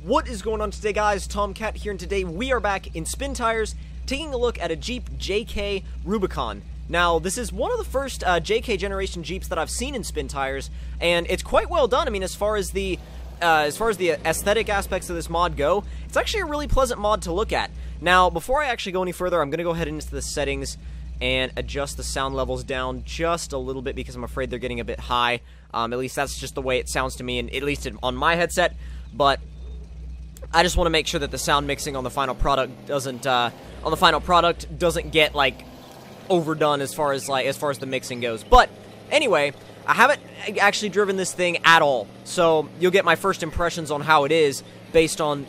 What is going on today, guys? Tomcat here, and today we are back in Spin Tires, taking a look at a Jeep JK Rubicon. Now, this is one of the first JK generation Jeeps that I've seen in Spin Tires, and it's quite well done. I mean, as far as the aesthetic aspects of this mod go, it's actually a really pleasant mod to look at. Now, before I actually go any further, I'm going to go ahead into the settings and adjust the sound levels down just a little bit because I'm afraid they're getting a bit high. At least that's just the way it sounds to me, and at least on my headset. But I just want to make sure that the sound mixing on the final product doesn't get like overdone as far as the mixing goes. But anyway, I haven't actually driven this thing at all, so you'll get my first impressions on how it is based on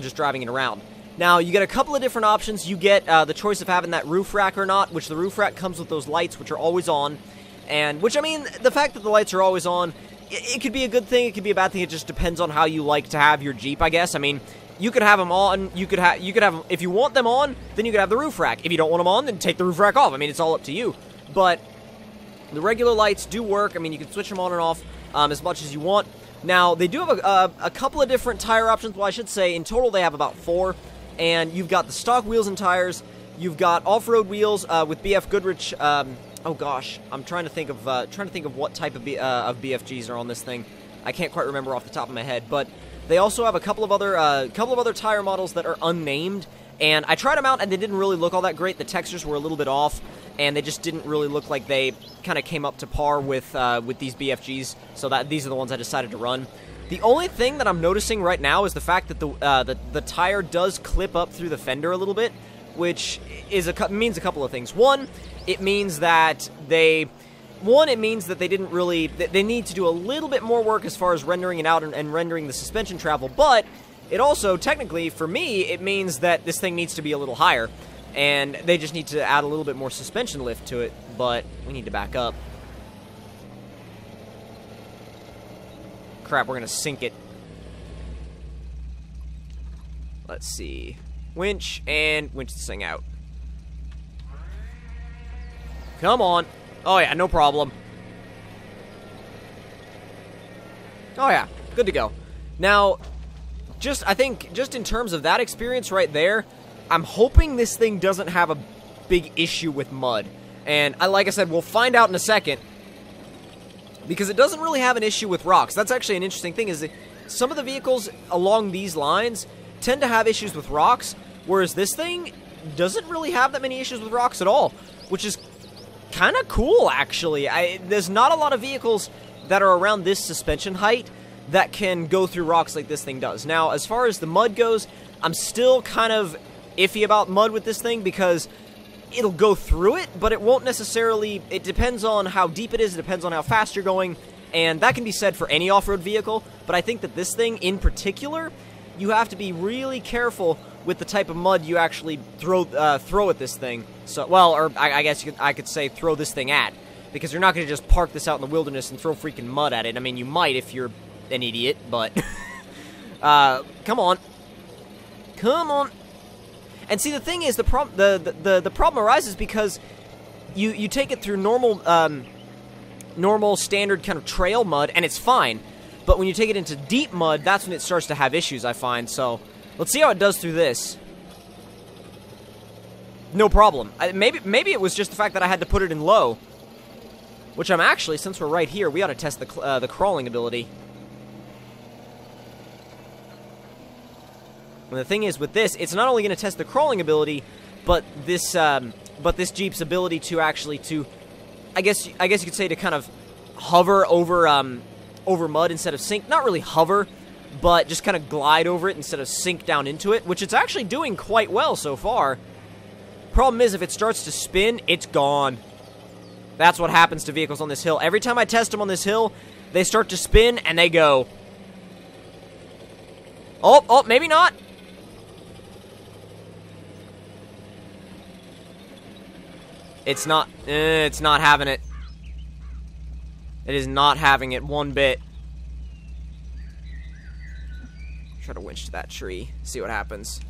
just driving it around. Now, you get a couple of different options. You get the choice of having that roof rack or not, which the roof rack comes with those lights, which are always on. And, which, I mean, the fact that the lights are always on, it could be a good thing, it could be a bad thing, it just depends on how you like to have your Jeep, I guess. I mean, you could have them on, you could have, if you want them on, then you could have the roof rack. If you don't want them on, then take the roof rack off. I mean, it's all up to you. But the regular lights do work. I mean, you can switch them on and off as much as you want. Now, they do have a couple of different tire options. Well, I should say, in total, they have about 4. And you've got the stock wheels and tires. You've got off-road wheels with BF Goodrich. Oh gosh, I'm trying to think of what type of BFGs are on this thing. I can't quite remember off the top of my head, but they also have a couple of other tire models that are unnamed. And I tried them out, and they didn't really look all that great. The textures were a little bit off, and they just didn't really look like they kind of came up to par with these BFGs. So these are the ones I decided to run. The only thing that I'm noticing right now is the fact that the tire does clip up through the fender a little bit, which means a couple of things. One, it means that they didn't really, they need to do a little bit more work as far as rendering it out and rendering the suspension travel, but it also, technically, for me, it means that this thing needs to be a little higher, and they just need to add a little bit more suspension lift to it, but we need to back up. Crap, we're gonna sink it. Let's see. Winch, and winch this thing out. Come on. Oh yeah, no problem. Oh yeah, good to go. Now, I think, just in terms of that experience right there, I'm hoping this thing doesn't have a big issue with mud. And, like I said, we'll find out in a second, because it doesn't really have an issue with rocks. That's actually an interesting thing, is that some of the vehicles along these lines tend to have issues with rocks, whereas this thing doesn't really have that many issues with rocks at all, which is kind of cool, actually. There's not a lot of vehicles that are around this suspension height that can go through rocks like this thing does. Now, as far as the mud goes, I'm still kind of iffy about mud with this thing because it'll go through it, but it won't necessarily. It depends on how deep it is, it depends on how fast you're going, and that can be said for any off-road vehicle, but I think that this thing in particular, you have to be really careful with the type of mud you actually throw at this thing. So, well, or I guess I could say throw this thing at, because you're not going to just park this out in the wilderness and throw freaking mud at it. I mean, you might if you're an idiot, but come on. And see, the thing is, the problem arises because you take it through normal standard kind of trail mud, and it's fine. But when you take it into deep mud, that's when it starts to have issues, I find. So, let's see how it does through this. No problem. Maybe it was just the fact that I had to put it in low. Which I'm actually, since we're right here, we ought to test the crawling ability. And the thing is, with this, it's not only going to test the crawling ability, but this Jeep's ability to actually I guess you could say, to kind of hover over mud instead of sink. Not really hover, but just kind of glide over it instead of sink down into it, which it's actually doing quite well so far. Problem is, if it starts to spin, it's gone. That's what happens to vehicles on this hill. Every time I test them on this hill, they start to spin, and they go. Oh, maybe not. It's not having it. It is not having it one bit. Try to winch to that tree, see what happens.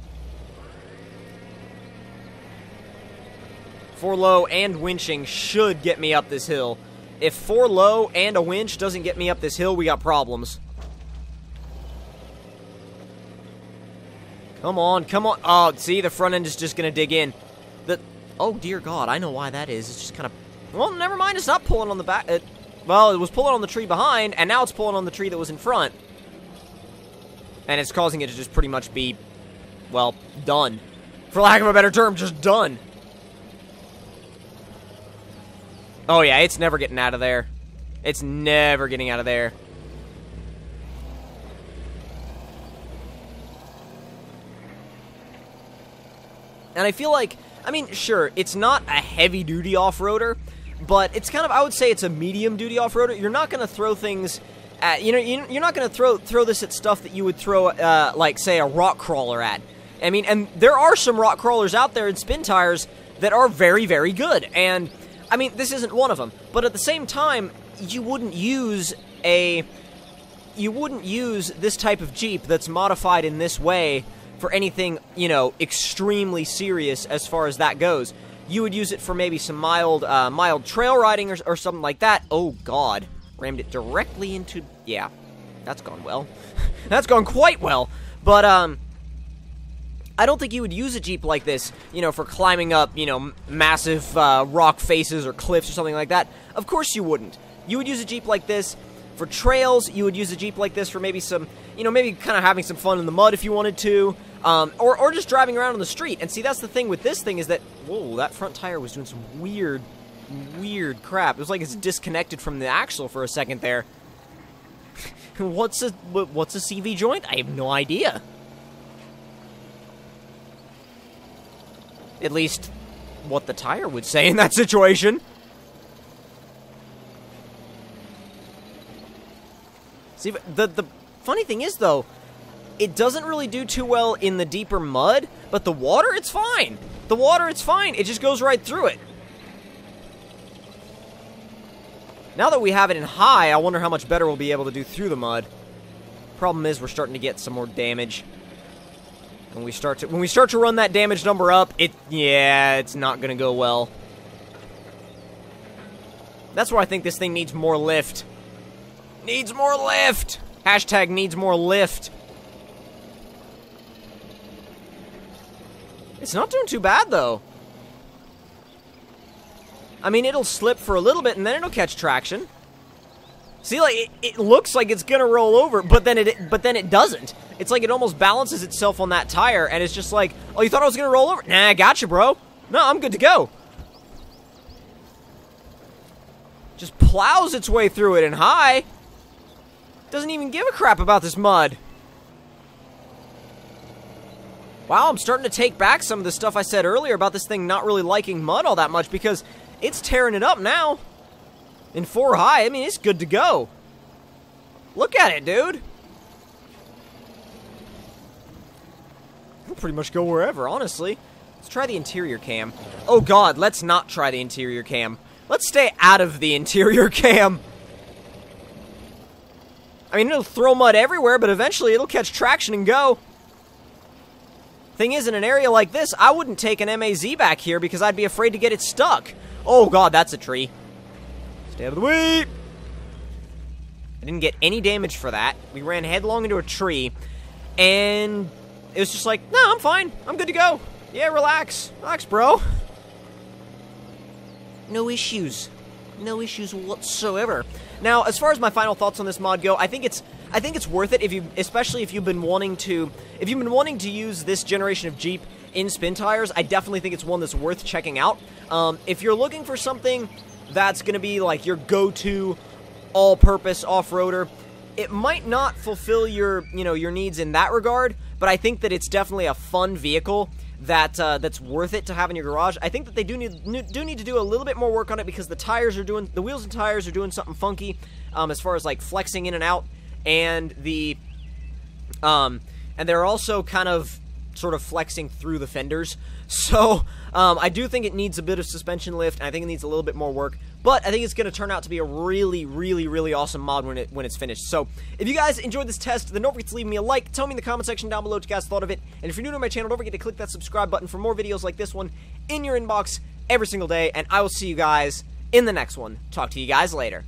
4 low and winching should get me up this hill. If 4 low and a winch doesn't get me up this hill, we got problems. Come on, come on. Oh, see, the front end is just gonna dig in. Oh, dear God, I know why that is. It's just kind of... Well, never mind, it's not pulling on the back... Well, it was pulling on the tree behind, and now it's pulling on the tree that was in front. And it's causing it to just pretty much be, well, done. For lack of a better term, just done. Oh, yeah, it's never getting out of there. It's never getting out of there. And I feel like... I mean, sure, it's not a heavy-duty off-roader, but it's kind of, I would say it's a medium-duty off-roader. You're not going to throw things at, you know, you're not going to throw this at stuff that you would throw, like, say, a rock crawler at. I mean, and there are some rock crawlers out there in spin tires that are very, very good, and, I mean, this isn't one of them. But at the same time, you wouldn't use this type of Jeep that's modified in this way for anything, you know, extremely serious as far as that goes. You would use it for maybe some mild trail riding or something like that. Oh, God. Rammed it directly into... Yeah, that's gone well. That's gone quite well. But, I don't think you would use a Jeep like this, you know, for climbing up, you know, massive rock faces or cliffs or something like that. Of course you wouldn't. You would use a Jeep like this for trails. You would use a Jeep like this for maybe some, you know, maybe kind of having some fun in the mud if you wanted to. Or just driving around on the street. And see, that's the thing with this thing is that, whoa, that front tire was doing some weird crap. It was like it's disconnected from the axle for a second there. What's a CV joint? I have no idea. At least, what the tire would say in that situation. See, the funny thing is, though, it doesn't really do too well in the deeper mud, but the water, it's fine. The water, it's fine. It just goes right through it. Now that we have it in high, I wonder how much better we'll be able to do through the mud. Problem is, we're starting to get some more damage. When we start to run that damage number up, it's not gonna go well. That's where I think this thing needs more lift. Needs more lift! Hashtag needs more lift. It's not doing too bad, though. I mean, it'll slip for a little bit, and then it'll catch traction. See, like, it looks like it's gonna roll over, but then it doesn't. It's like it almost balances itself on that tire, and it's just like, oh, you thought I was gonna roll over? Nah, I gotcha, bro. No, I'm good to go. Just plows its way through it in high. Doesn't even give a crap about this mud. Wow, I'm starting to take back some of the stuff I said earlier about this thing not really liking mud all that much, because it's tearing it up now. In 4 high, I mean, it's good to go. Look at it, dude. We'll pretty much go wherever, honestly. Let's try the interior cam. Oh, God, let's not try the interior cam. Let's stay out of the interior cam. I mean, it'll throw mud everywhere, but eventually it'll catch traction and go. Thing is, in an area like this, I wouldn't take an MAZ back here because I'd be afraid to get it stuck. Oh, God, that's a tree. Stay out of the way. I didn't get any damage for that. We ran headlong into a tree, and it was just like, no, I'm fine. I'm good to go. Yeah, relax. Relax, bro. No issues. No issues whatsoever. Now, as far as my final thoughts on this mod go, I think it's worth it especially if you've been wanting to use this generation of Jeep in spin tires. I definitely think it's one that's worth checking out. If you're looking for something that's going to be like your go-to all-purpose off-roader, it might not fulfill your needs in that regard, but I think that it's definitely a fun vehicle that's worth it to have in your garage. I think that they do need to do a little bit more work on it because the wheels and tires are doing something funky as far as like flexing in and out, and and they're also kind of sort of flexing through the fenders. So I do think it needs a bit of suspension lift, and I think it needs a little bit more work. But I think it's going to turn out to be a really, really, really awesome mod when it's finished. So if you guys enjoyed this test, then don't forget to leave me a like. Tell me in the comment section down below what you guys thought of it. And if you're new to my channel, don't forget to click that subscribe button for more videos like this one in your inbox every single day. And I will see you guys in the next one. Talk to you guys later.